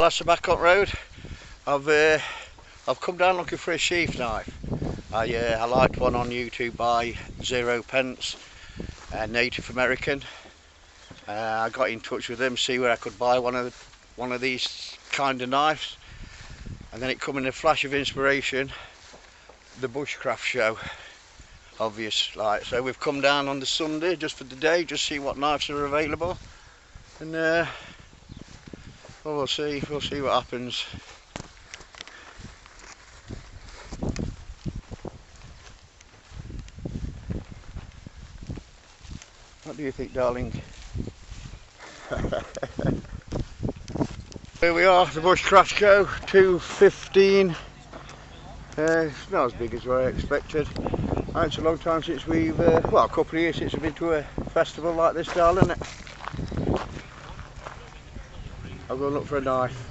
That's the back up road. I've come down looking for a sheath knife. I liked one on YouTube by 0 pence, Native American. I got in touch with him, see where I could buy one of these kind of knives, and then it come in a flash of inspiration, the Bushcraft show, obvious. So we've come down on the Sunday just for the day, just see what knives are available, and well, we'll see what happens. What do you think, darling? Here we are, the Bushcraft show, 2:15. It's not as big as what I expected. It's a long time since we've, well, a couple of years since we've been to a festival like this, darling. I'll go look for a knife.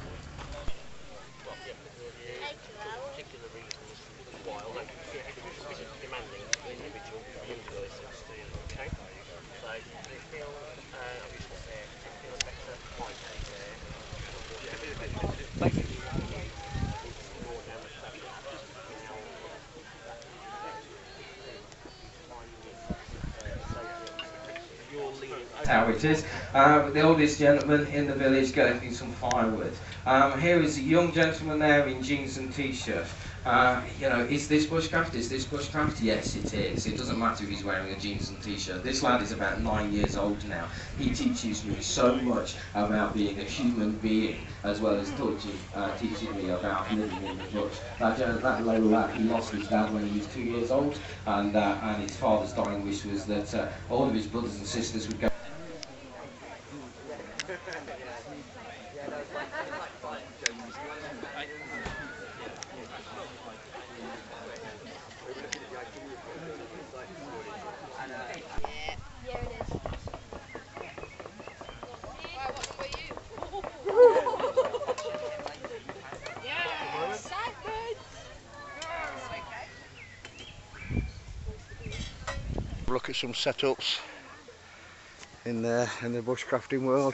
How it is. The oldest gentleman in the village getting some firewood. Here is a young gentleman there in jeans and t-shirt. You know, is this Bushcraft? Is this Bushcraft? Yes, it is. It doesn't matter if he's wearing a jeans and t-shirt. This lad is about 9 years old now. He teaches me so much about being a human being, as well as teaching me about living in the bush. That little lad, he lost his dad when he was 2 years old, and his father's dying wish was that all of his brothers and sisters would go. Look at some setups in the bushcrafting world.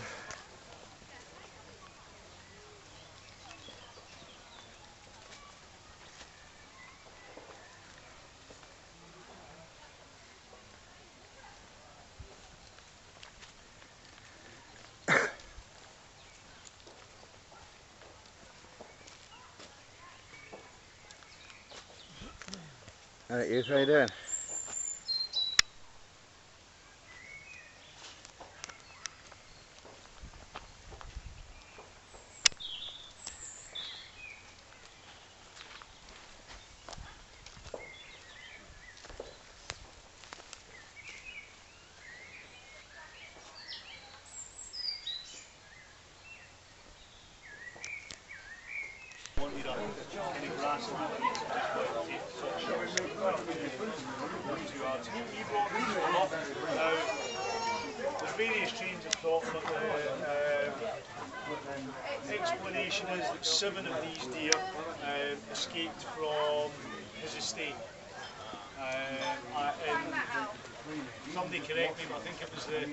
Alright, you, how you doing? There's various trains of thought, but the explanation is that 7 of these deer escaped from his estate. Somebody correct me, but I think it was the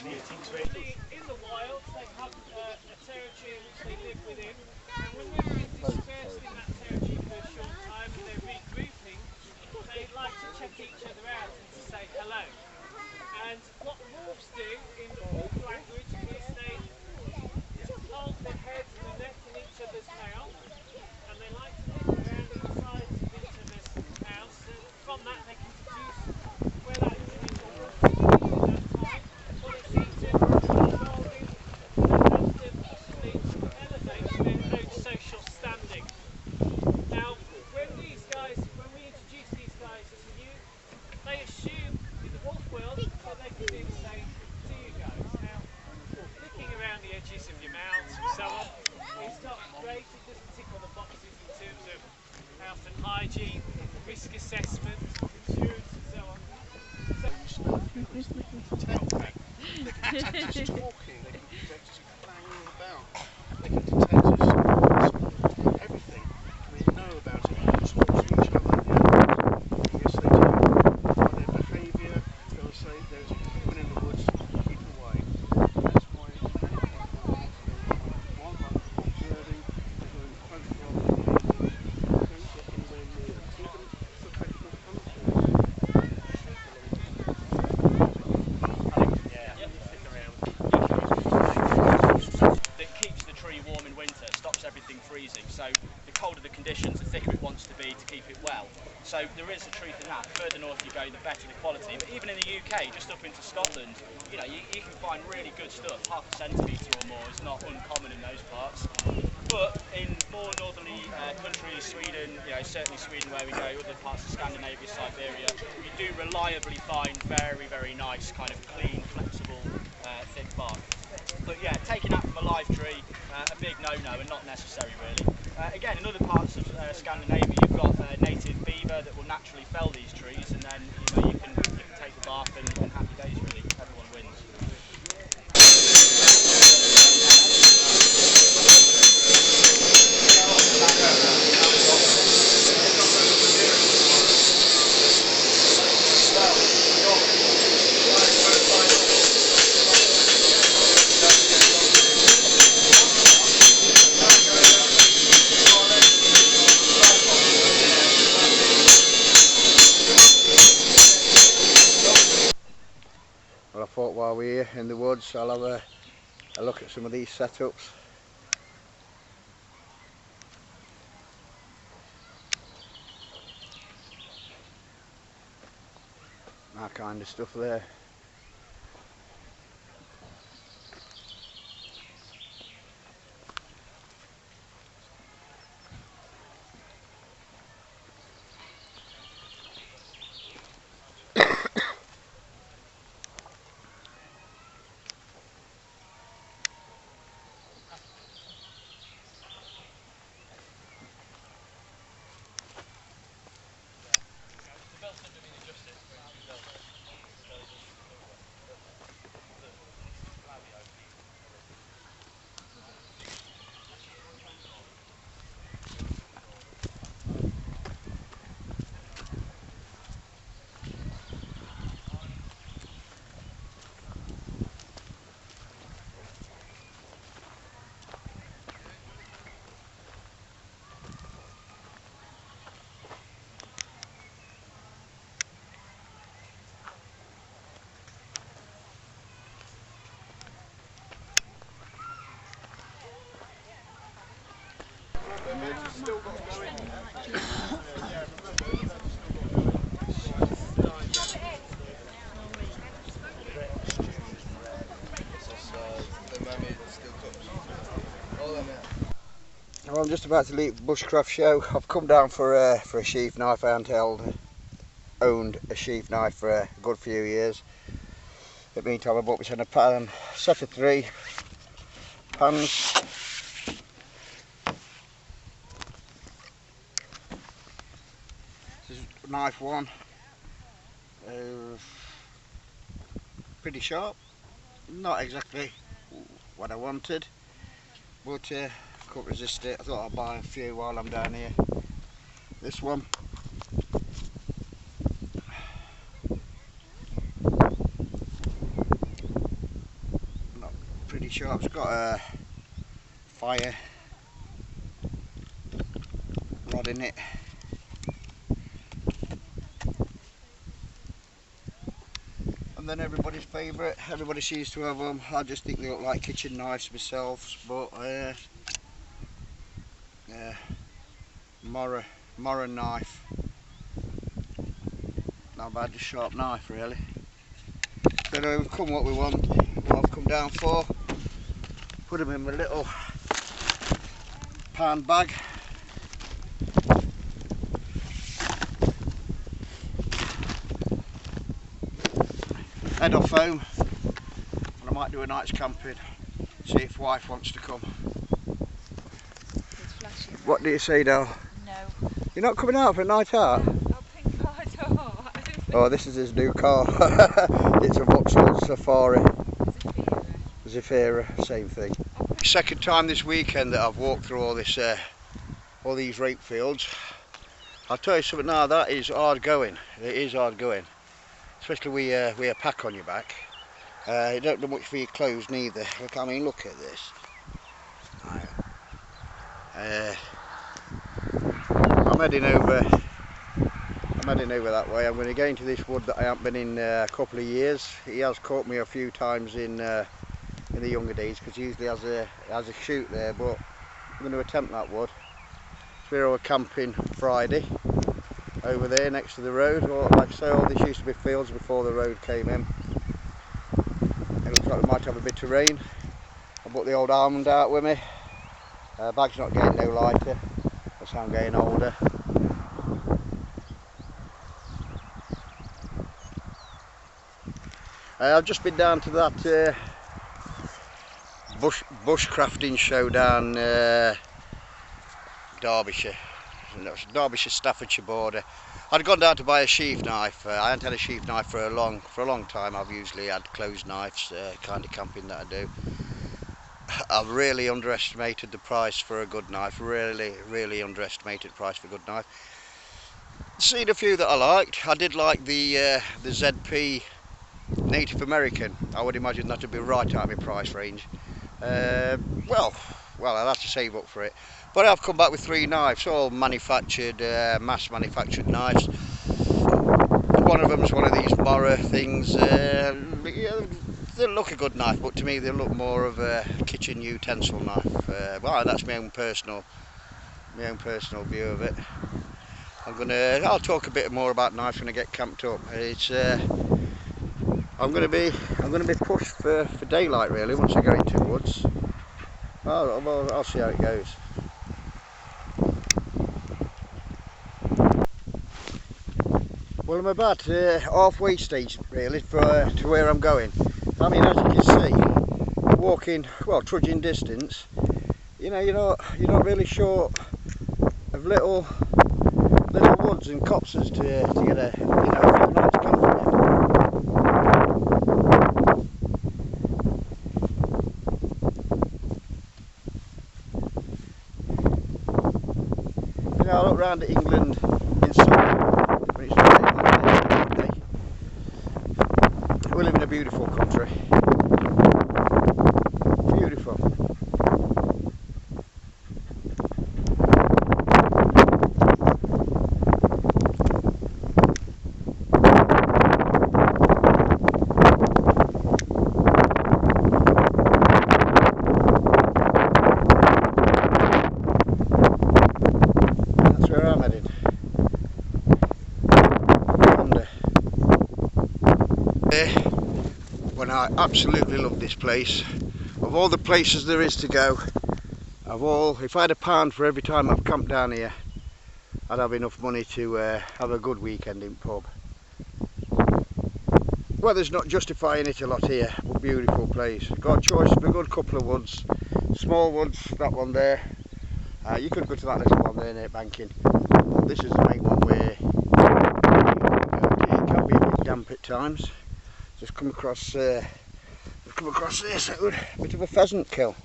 1820s. In the wild, they have a territory which they live within, and when they're dispersed in that territory for a short time and they're regrouping, they like to check each other out and to say hello. And what wolves do in wolf language is they hold their heads and their neck in each other's mouth, and they like to look around the sides of each other's mouths, and from that they can deduce where that individual was at that time, what it seems to be involving, and help them possibly elevate their own social standing. Now, when we introduce these guys to you, they assume in the wolf world that they can do the same to you guys. Now, looking around the edges of your mouths and so on, it's not great, it doesn't tick all the boxes in terms of health and hygiene, risk assessment, insurance and so on. They can detect us talking, they can detect us banging about, they can detect us everything. They know about it, they talk to each other, and yes they do. By their behaviour, they'll say there's one in the woods, keep away. That's why it's very important to be 1 month observing warm in winter, stops everything freezing. So the colder the conditions, the thicker it wants to be to keep it well. So there is a truth in that. The further north you go, the better the quality. But even in the UK, just up into Scotland, you know, you can find really good stuff. Half a centimetre or more is not uncommon in those parts. But in more northerly countries, Sweden, you know, certainly Sweden where we go, other parts of Scandinavia, Siberia, you do reliably find very, very nice, kind of clean, flexible, thick bark. But yeah, taking that from a live tree, a big no-no and not necessary really. Again, in other parts of Scandinavia, you've got native beaver that will naturally fell these trees, and then you can take the bark and happy days really. Everyone wins. Well, I thought while we're here in the woods I'll have a look at some of these setups. That kind of stuff there. Well, I'm just about to leave the Bushcraft show. I've come down for a sheath knife. I haven't owned a sheath knife for a good few years. In the meantime, I bought myself a set of 3 pans. This is knife 1. Pretty sharp. Not exactly what I wanted, but couldn't resist it. I thought I'd buy a few while I'm down here. This one, not pretty sharp. It's got a fire rod in it. And then everybody's favourite, everybody seems to have them. I just think they look like kitchen knives myself, but Mora knife. Not bad, just sharp knife really. But we've come what we want, what I've come down for. Put them in my little pan bag. Head off home, and I might do a night's camping, see if wife wants to come. What do you say, Dal? No. You're not coming out for a night out? I'll think I don't. Oh, this is his new car. It's a Vauxhall Safari. Zafira, same thing. Second time this weekend that I've walked through all these rape fields. I'll tell you something now, that is hard going. It is hard going. Especially with a pack on your back. You don't do much for your clothes neither. Look, I mean, look at this. I'm heading over that way. I'm going to go into this wood that I haven't been in a couple of years. He has caught me a few times in the younger days, because he usually has a shoot there, but I'm going to attempt that wood. So we were camping Friday over there next to the road. Or, like I say, all this used to be fields before the road came in. It looks like we might have a bit of rain. I brought the old almond out with me. Bag's not getting no lighter, as I'm getting older. I've just been down to that bushcrafting show down Derbyshire. No, Derbyshire, Staffordshire border. I'd gone down to buy a sheath knife. I hadn't had a sheath knife for a long time. I've usually had closed knives, kind of camping that I do. I've really underestimated the price for a good knife. Really underestimated the price for a good knife. Seen a few that I liked. I did like the ZP Native American. I would imagine that would be right out of my price range. Well, I'll have to save up for it. But I've come back with 3 knives, all manufactured, mass manufactured knives. One of them's one of these Mora things. They look a good knife, but to me they look more of a kitchen utensil knife. Well, that's my own personal view of it. I'll talk a bit more about knives when I get camped up. I'm going to be pushed for daylight really once I go into the woods. I'll see how it goes. Well, I'm about halfway stage really to where I'm going. I mean, as you can see, walking, well, trudging distance, you know, you're not really short of little woods and copses to get a few nights camping in. I look round at England in summer when it's raining. We live in a beautiful country. Beautiful. That's where I'm headed. When I absolutely love this place. Of all the places there is to go, if I had £1 for every time I've camped down here, I'd have enough money to have a good weekend in pub. Weather's not justifying it a lot here, but beautiful place. Got a choice of a good couple of woods, small woods, that one there. You could go to that little one there near Banking. This is the main one where it can be a bit damp at times. Just come across this, a bit of a pheasant kill.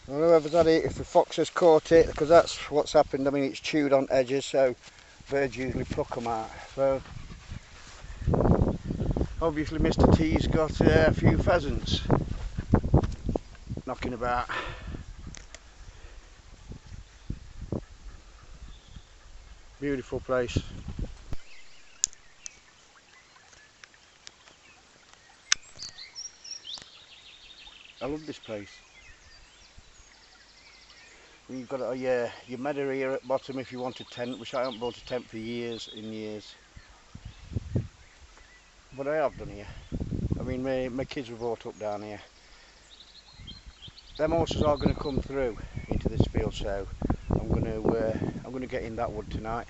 I don't know if the fox has caught it, because that's what's happened. I mean, it's chewed on edges, so birds usually pluck them out. So obviously Mr. T's got a few pheasants knocking about. Beautiful place. I love this place. You've got your meadow here at bottom if you want a tent, which I haven't bought a tent for years and years. But I have done here. I mean, my kids were brought up down here. Them horses are going to come through into this field, so I'm going to get in that wood tonight.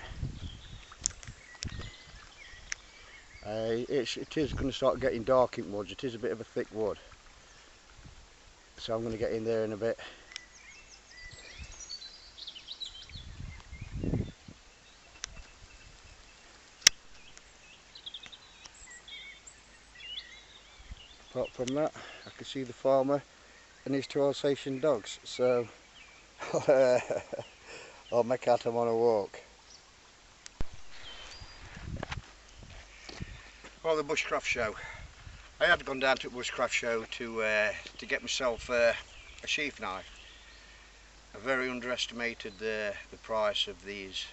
It is going to start getting dark in woods. It is a bit of a thick wood, so I'm going to get in there in a bit. Apart from that, I can see the farmer and his 2 Alsatian dogs, so I'll make out I'm on a walk. Well, the Bushcraft show. I had gone down to the Bushcraft show to get myself a sheath knife. I very underestimated the price of these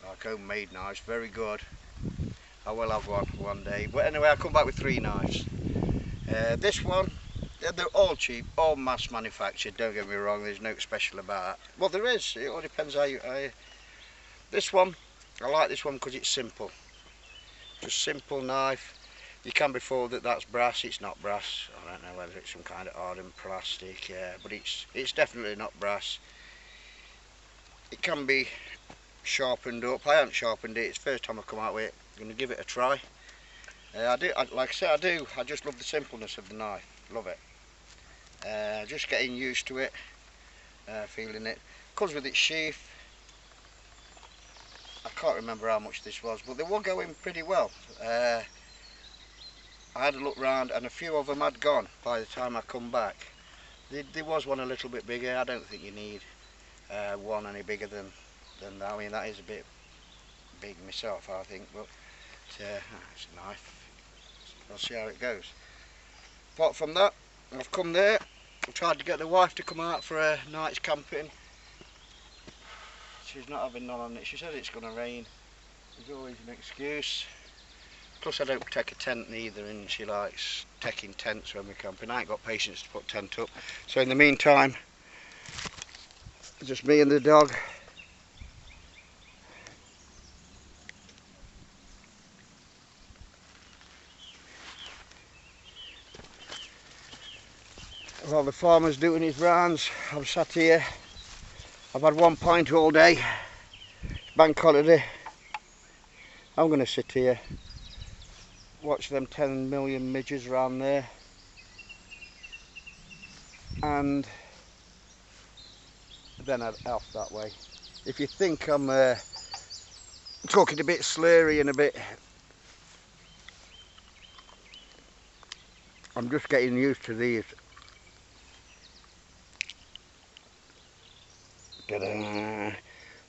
like homemade knives. Very good. I will have one day. But anyway, I come back with 3 knives. This one, they're all cheap, all mass manufactured, don't get me wrong, there's no special about it. Well, there is, it all depends how you... This one, I like this one because it's simple. Just simple knife. You can be fooled that that's brass, it's not brass. I don't know whether it's some kind of hardened plastic, but it's definitely not brass. It can be sharpened up. I haven't sharpened it, it's the first time I've come out with it. I'm going to give it a try. Like I said, I just love the simpleness of the knife, love it. Just getting used to it, feeling it. Comes with its sheath. I can't remember how much this was, but they were going pretty well. I had a look round and a few of them had gone by the time I come back. There was one a little bit bigger. I don't think you need one any bigger than that. I mean, that is a bit big myself, I think, but it's a knife. I'll see how it goes. Apart from that, I've come there. I've tried to get the wife to come out for a night's camping. She's not having none on it. She said it's going to rain. There's always an excuse. Plus I don't take a tent neither, and she likes taking tents when we're camping. I ain't got patience to put a tent up. So in the meantime, just me and the dog. While the farmer's doing his rounds, I'm sat here. I've had 1 pint all day. Bank holiday. I'm going to sit here, watch them 10 million midges around there, and then I'd off that way. If you think I'm talking a bit slurry and a bit, I'm just getting used to these.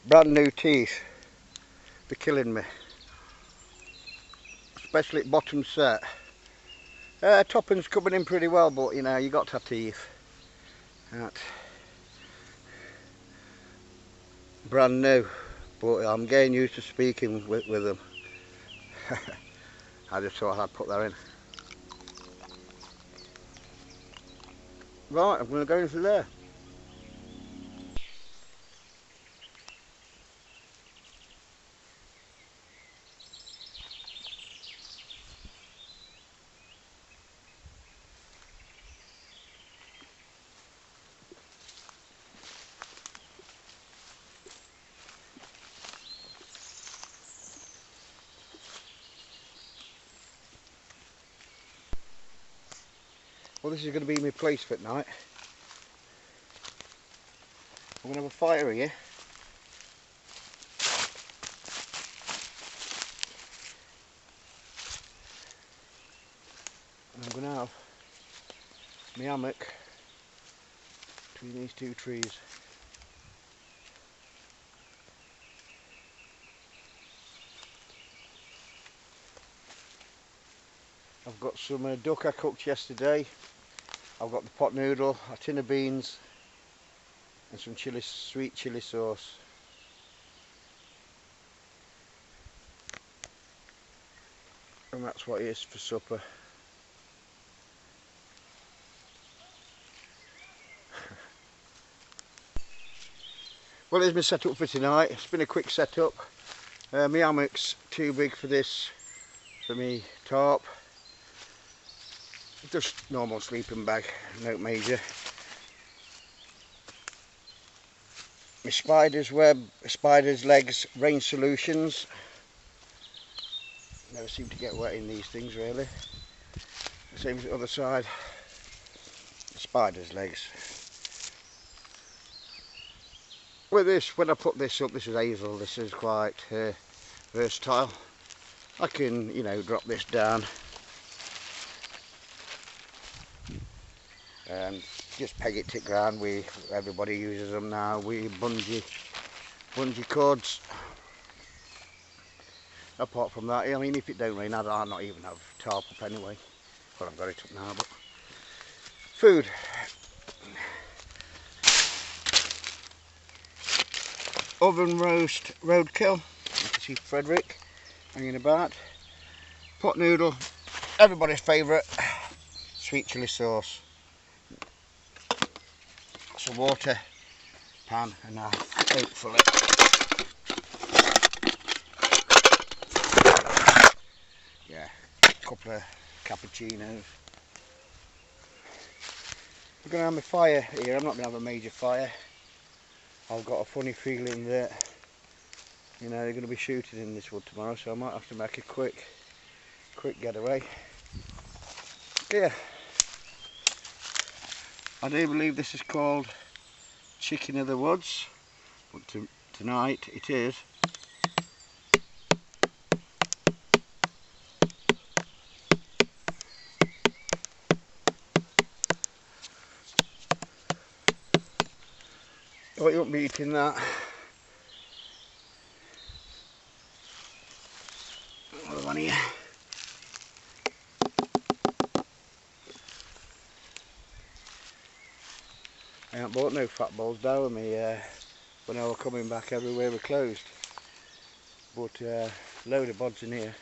Brand new teeth, they're killing me, especially at bottom set. Top end's coming in pretty well, but you know, you got to have teeth. Brand new, but I'm getting used to speaking with them. I just thought I'd put that in. Right, I'm going to go into there. Well, this is going to be my place for tonight. I'm going to have a fire here. And I'm going to have my hammock between these two trees. I've got some duck I cooked yesterday. I've got the pot noodle, a tin of beans and some sweet chilli sauce. And that's what it is for supper. Well, here's my setup for tonight. It's been a quick setup. My hammock's too big for this, for me tarp. Just normal sleeping bag, no major. My spider's web, spider's legs, rain solutions. Never seem to get wet in these things really. Same as the other side. Spider's legs. With this, when I put this up, this is hazel, this is quite versatile. I can, you know, drop this down and just peg it to the ground. Everybody uses them now. We bungee cords. Apart from that, I mean, if it don't rain, I'll not even have tarp up anyway. Well, I've got it up now, but food. Oven roast roadkill. You can see Frederick hanging about. Pot noodle, everybody's favourite. sweet chilli sauce, some water, pan and a hopefully a couple of cappuccinos. I'm going to have my fire here. I'm not going to have a major fire. I've got a funny feeling that, you know, they're going to be shooting in this wood tomorrow, so I might have to make a quick getaway. Yeah, I do believe this is called chicken of the woods, but tonight it is. Oh, you won't be eating that. Another one here. I haven't bought no fat balls down with me when I was coming back. Everywhere were closed, but load of bods in here,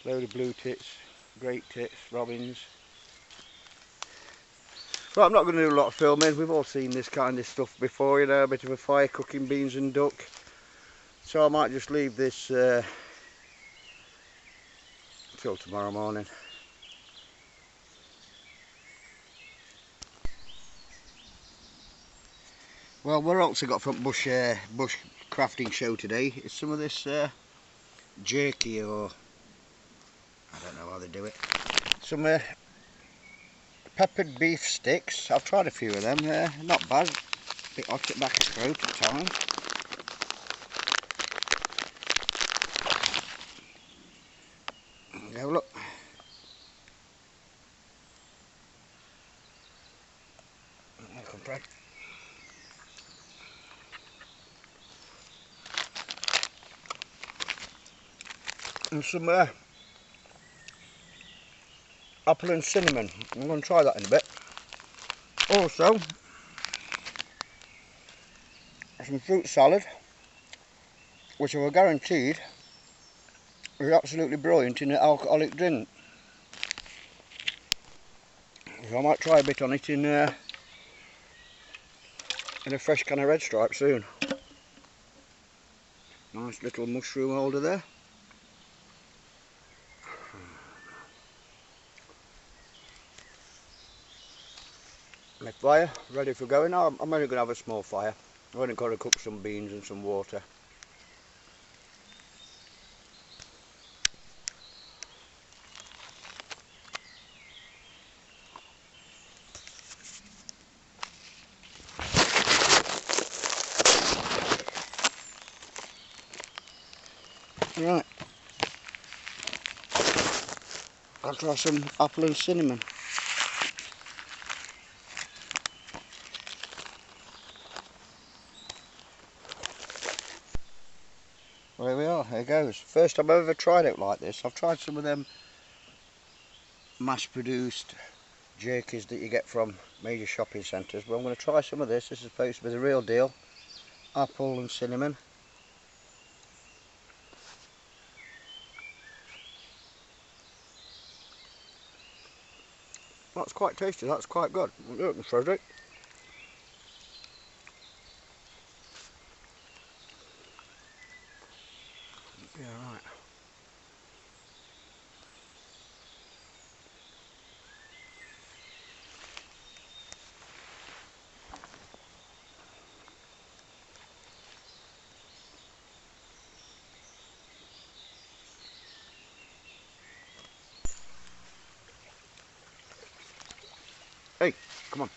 load of blue tits, great tits, robins. Well, I'm not going to do a lot of filming. We've all seen this kind of stuff before, you know, a bit of a fire cooking beans and duck. So I might just leave this till tomorrow morning. Well, what else I got from Bushcrafting show today is some of this jerky, or I don't know how they do it. Some peppered beef sticks. I've tried a few of them. Not bad. Bit hot at back of throat at times. There we go, look. Come Fred. And some apple and cinnamon. I'm going to try that in a bit. Also, some fruit salad, which I was guaranteed is absolutely brilliant in an alcoholic drink. So I might try a bit on it in a fresh can of Red Stripe soon. Nice little mushroom holder there. My fire ready for going. I'm only going to have a small fire. I've only got to cook some beans and some water. Right, I'll try some apple and cinnamon. Well, there we are, there it goes. First time I've ever tried it like this. I've tried some of them mass-produced jerkies that you get from major shopping centres, but I'm going to try some of this. This is supposed to be the real deal. Apple and cinnamon. That's quite tasty, that's quite good. Look, Frederick. Yeah, right. Hey, come on.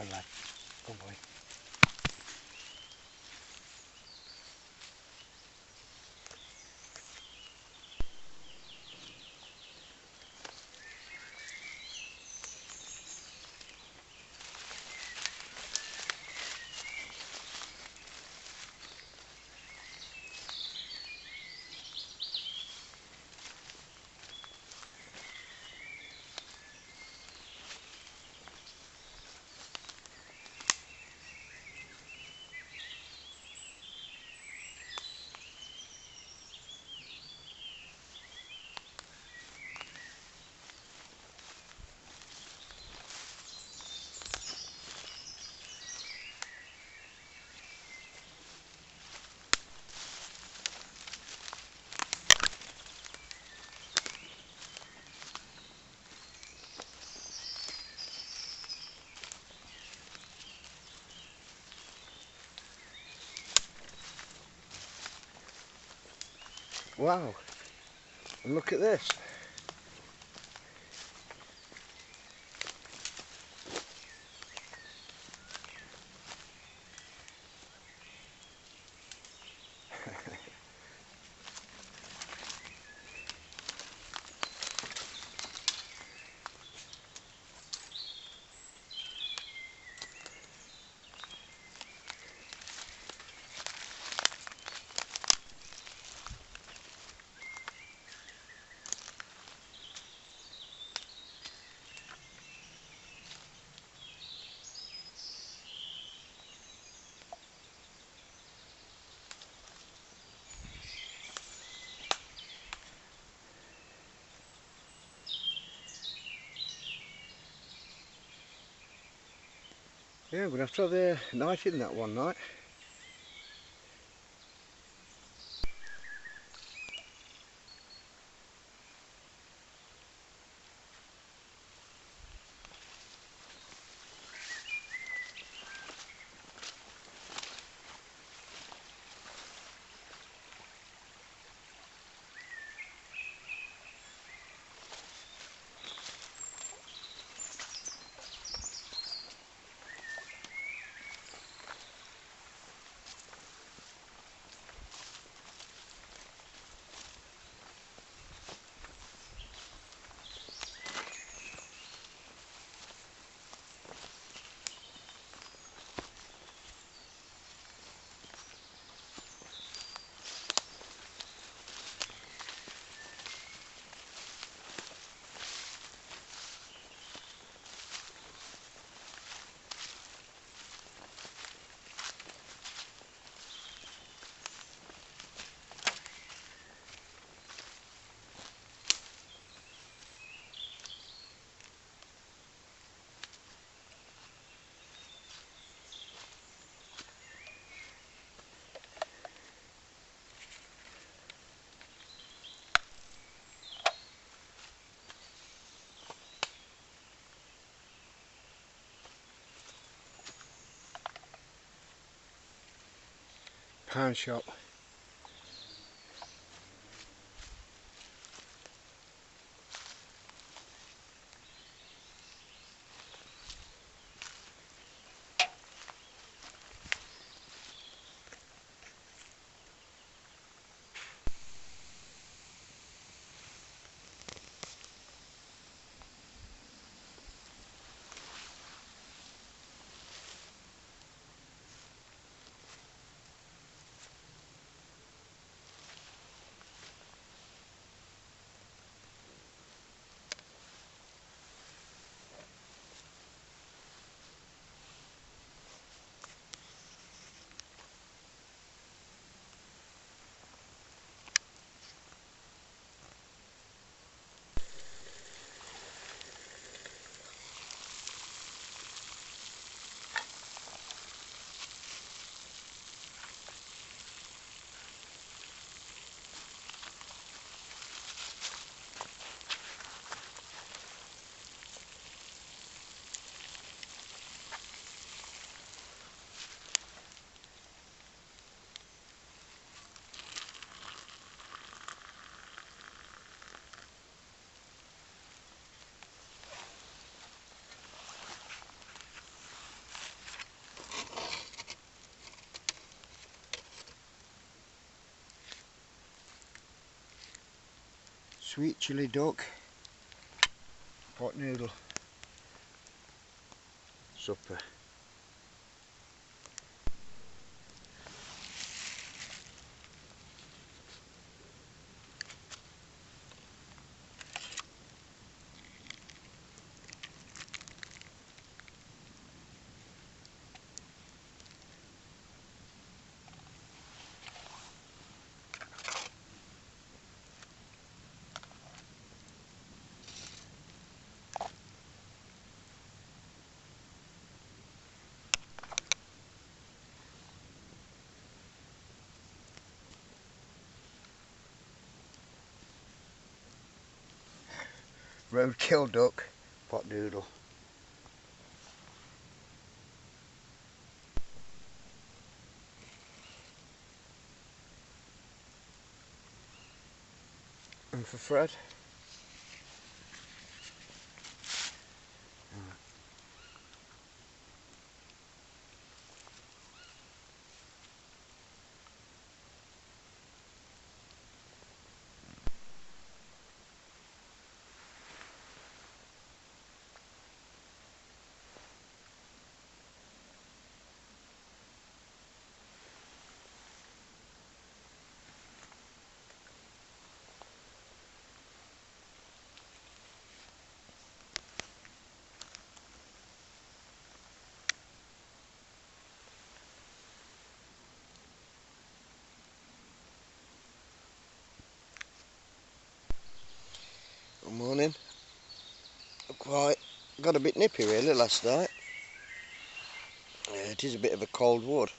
on, lad. Go on, boy. Wow, and look at this. Yeah, I'm going to have to have a night in that one night. Pound shop. sweet chili duck, pot noodle supper. Roadkill duck, pot noodle. And for Fred, good morning. Got a bit nippy really last night. It is a bit of a cold wood.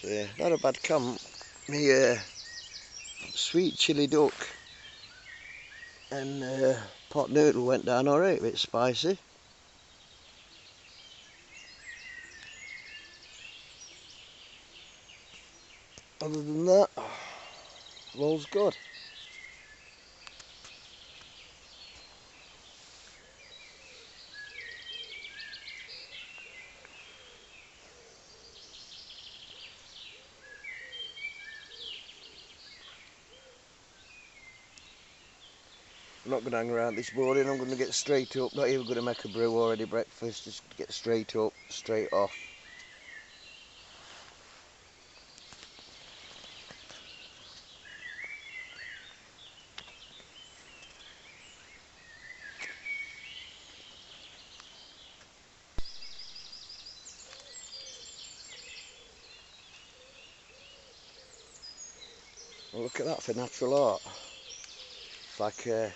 But, not a bad camp. Me sweet chili duck and pot noodle went down alright, a bit spicy. Other than that, all's good. I'm not going to hang around this morning. I'm going to get straight up. Not even going to make a brew or any breakfast. Just get straight up, straight off. Well, look at that for natural art. It's like a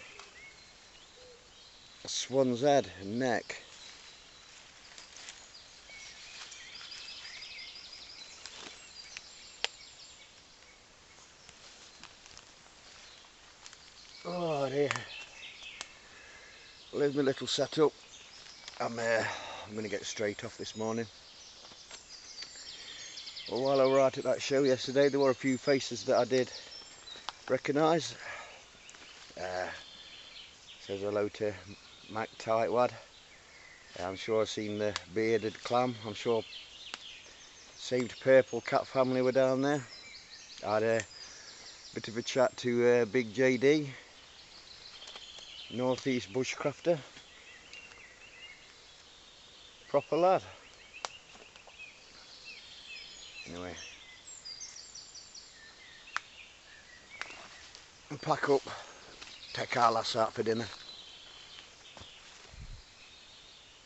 swan's head and neck. Oh dear. Well, here's my little setup. I'm going to get straight off this morning. Well, while I was out at that show yesterday, there were a few faces that I did recognise. Says hello to Mac Tightwad. I'm sure I've seen the bearded clam. I'm sure Saved Purple Cat family were down there. I had a bit of a chat to Big JD, Northeast Bushcrafter. Proper lad. Anyway, and pack up, take our lass out for dinner.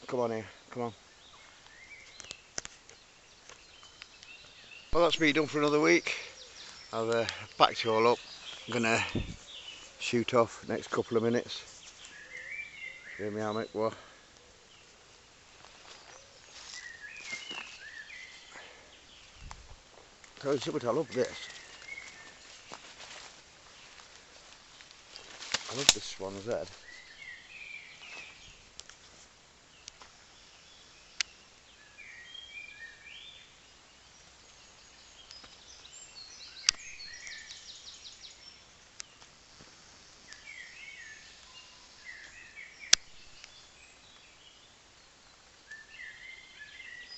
Come on here, come on. Well, that's me done for another week. I've packed it all up. I'm gonna shoot off next couple of minutes. Hear me hammock, what? Tell you something, I love this. I love this swan's head.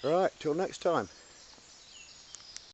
Right, till next time.